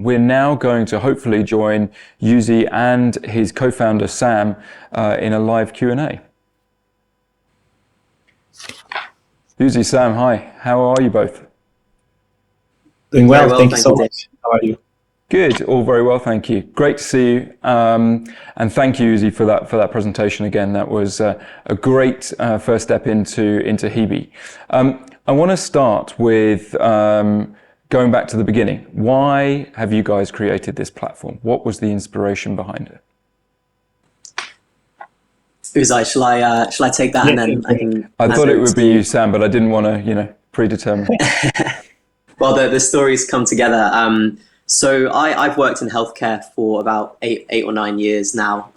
We're now going to hopefully join Yuzi and his co-founder Sam in a live Q&A. Yuzi, Sam, hi. How are you both? Doing well, Very well, thank you so you, much. How are you? Good, all very well, thank you. Great to see you, and thank you, Yuzi, for that presentation again. That was a great first step into Hebe. I want to start with going back to the beginning. Why have you guys created this platform? What was the inspiration behind it? Uzai, shall I take that Yeah, and then I can? I hand thought it over would to be you? you, Sam, but I didn't want to, predetermine. Well, the stories come together. So I've worked in healthcare for about eight or 9 years now,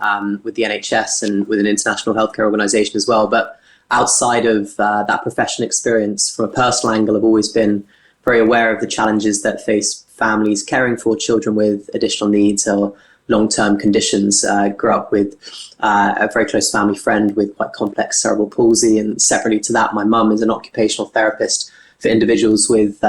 with the NHS and with an international healthcare organisation as well. But outside of that professional experience, from a personal angle, I've always been very aware of the challenges that face families caring for children with additional needs or long-term conditions. Grew up with a very close family friend with quite complex cerebral palsy, and separately to that, my mum is an occupational therapist for individuals with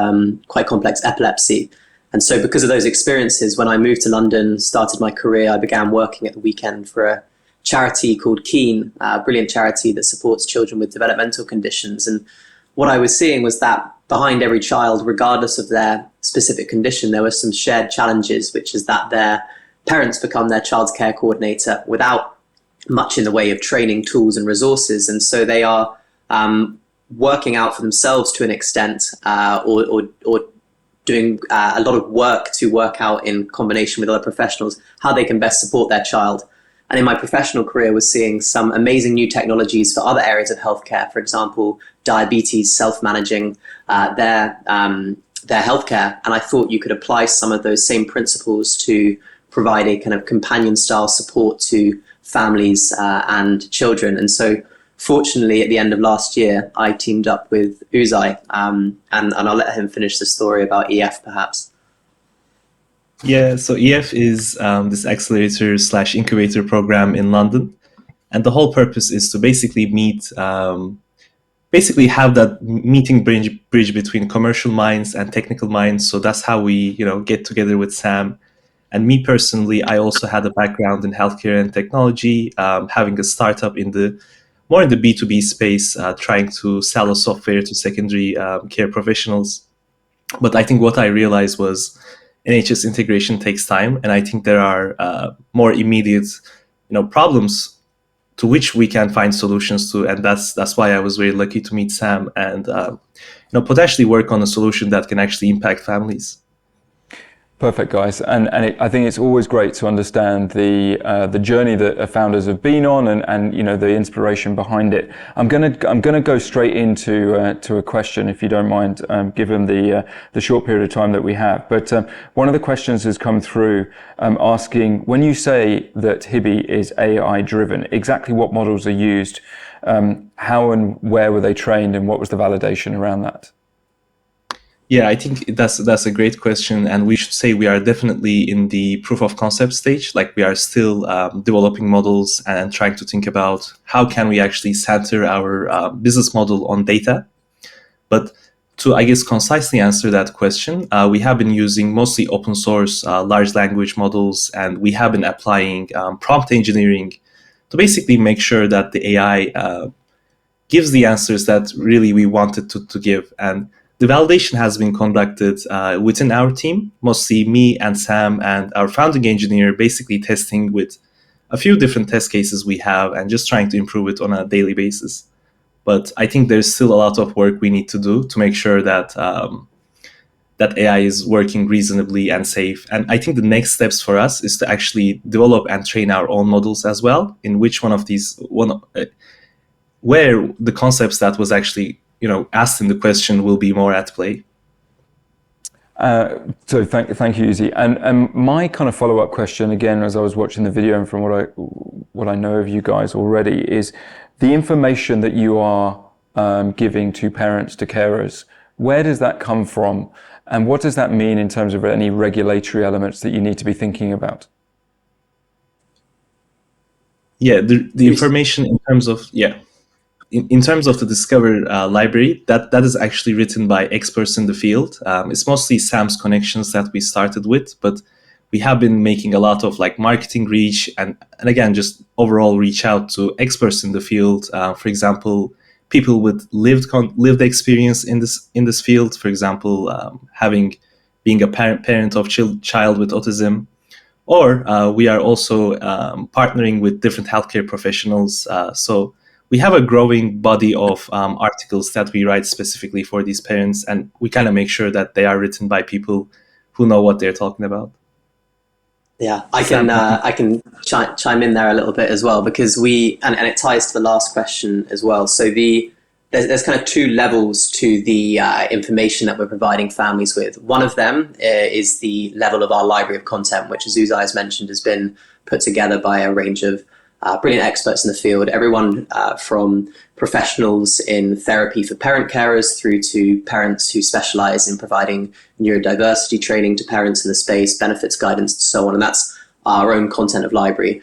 quite complex epilepsy. And so because of those experiences, when I moved to London, started my career, I began working at the weekend for a charity called Keen, a brilliant charity that supports children with developmental conditions. And what I was seeing was that behind every child, regardless of their specific condition, there were some shared challenges, which is that their parents become their child's care coordinator without much in the way of training, tools and resources. And so they are working out for themselves to an extent, or doing a lot of work to work out in combination with other professionals how they can best support their child. And in my professional career, was seeing some amazing new technologies for other areas of healthcare. For example, diabetes, self-managing their healthcare. And I thought you could apply some of those same principles to provide a kind of companion-style support to families and children. And so fortunately, at the end of last year, I teamed up with Uzai, and I'll let him finish the story about EF, perhaps. Yeah, so EF is this accelerator slash incubator program in London. And the whole purpose is to basically basically have that meeting bridge between commercial minds and technical minds. So that's how we, get together with Sam. And me personally, I also had a background in healthcare and technology, having a startup more in the B2B space, trying to sell a software to secondary care professionals. But I think what I realized was NHS integration takes time, and I think there are more immediate, problems to which we can find solutions to, and that's why I was very lucky to meet Sam and potentially work on a solution that can actually impact families. Perfect, guys, and I think it's always great to understand the journey that founders have been on, and the inspiration behind it. I'm gonna go straight into to a question, if you don't mind, given the short period of time that we have. But one of the questions has come through asking, when you say that Hebe is AI driven, exactly what models are used, how and where were they trained, and what was the validation around that? Yeah, I think that's a great question, and we should say we are definitely in the proof of concept stage. Like, we are still developing models and trying to think about how can we actually center our business model on data. But to, I guess, concisely answer that question, we have been using mostly open source large language models, and we have been applying prompt engineering to basically make sure that the AI gives the answers that really we wanted to give. And the validation has been conducted within our team, mostly me and Sam and our founding engineer, basically testing with a few different test cases we have and just trying to improve it on a daily basis. But I think there's still a lot of work we need to do to make sure that that AI is working reasonably and safe. And I think the next steps for us is to actually develop and train our own models as well, in which one of these, where the concepts that was actually asked in the question will be more at play. So thank you, Yuzi. And my kind of follow-up question, again, as I was watching the video and from what I know of you guys already, is the information that you are giving to parents, to carers. Where does that come from, and what does that mean in terms of any regulatory elements that you need to be thinking about? Yeah, the information in terms of in terms of the Discover library, that is actually written by experts in the field. It's mostly Sam's connections that we started with, but we have been making a lot of like marketing reach and again, just overall reach out to experts in the field. For example, people with lived experience in this field. For example, being a parent of child with autism, or we are also partnering with different healthcare professionals. So we have a growing body of articles that we write specifically for these parents, and we kind of make sure that they are written by people who know what they're talking about. Yeah, I can chime in there a little bit as well, because and it ties to the last question as well. So there's kind of two levels to the information that we're providing families with. One of them is the level of our library of content, which, as Uzai has mentioned, has been put together by a range of brilliant experts in the field, everyone from professionals in therapy for parent carers through to parents who specialize in providing neurodiversity training to parents in the space, benefits guidance, and so on. And that's our own content of library,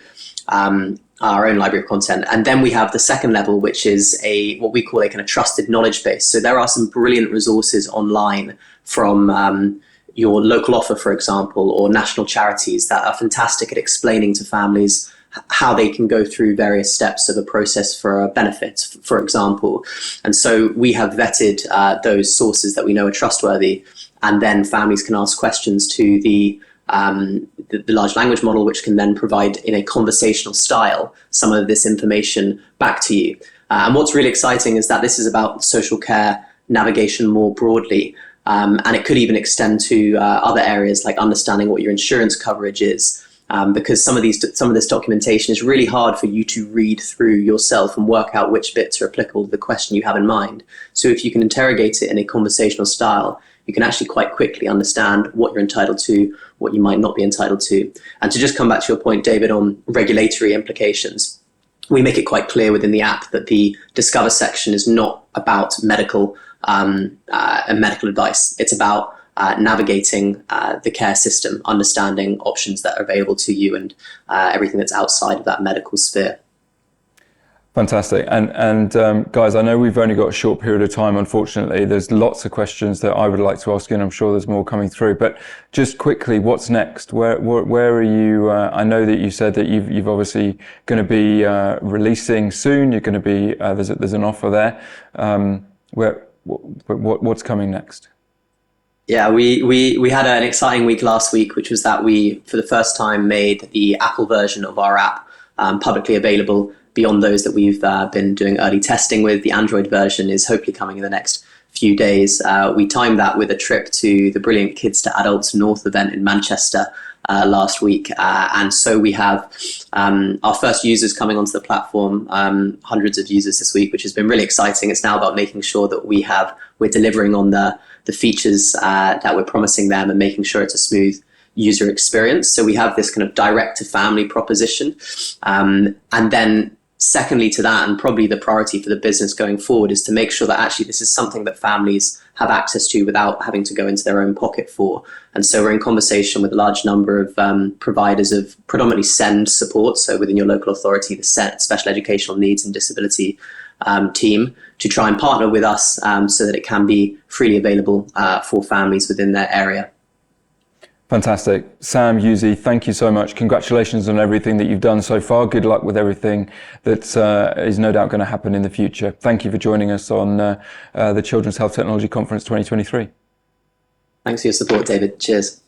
our own library of content. And then we have the second level, which is what we call a kind of trusted knowledge base. So there are some brilliant resources online from your local offer, for example, or national charities that are fantastic at explaining to families how they can go through various steps of a process for a benefit, for example. And so we have vetted those sources that we know are trustworthy, and then families can ask questions to the large language model, which can then provide in a conversational style some of this information back to you. And what's really exciting is that this is about social care navigation more broadly, and it could even extend to other areas like understanding what your insurance coverage is. Because some of this documentation is really hard for you to read through yourself and work out which bits are applicable to the question you have in mind. So if you can interrogate it in a conversational style, you can actually quite quickly understand what you're entitled to, what you might not be entitled to. And to just come back to your point, David, on regulatory implications, we make it quite clear within the app that the Discover section is not about medical advice. It's about navigating the care system, understanding options that are available to you, and everything that's outside of that medical sphere. Fantastic. And guys, I know we've only got a short period of time, unfortunately. There's lots of questions that I would like to ask you, and I'm sure there's more coming through. But just quickly, what's next? Where are you? I know that you said that you've obviously going to be releasing soon. You're going to be, there's an offer there. What's coming next? Yeah, we had an exciting week last week, which was that we, for the first time, made the Apple version of our app publicly available beyond those that we've been doing early testing with. The Android version is hopefully coming in the next few days. We timed that with a trip to the Brilliant Kids to Adults North event in Manchester last week. And so we have our first users coming onto the platform, hundreds of users this week, which has been really exciting. It's now about making sure that we're delivering on the features that we're promising them and making sure it's a smooth user experience. So we have this kind of direct to family proposition. And then secondly to that, and probably the priority for the business going forward, is to make sure that actually this is something that families have access to without having to go into their own pocket for. And so we're in conversation with a large number of providers of predominantly SEND support, so within your local authority, the Special Educational Needs and Disability team, to try and partner with us so that it can be freely available for families within their area. Fantastic. Sam, Uzai, thank you so much. Congratulations on everything that you've done so far. Good luck with everything that is no doubt going to happen in the future. Thank you for joining us on the Children's Health Technology Conference 2023. Thanks for your support, David. Cheers.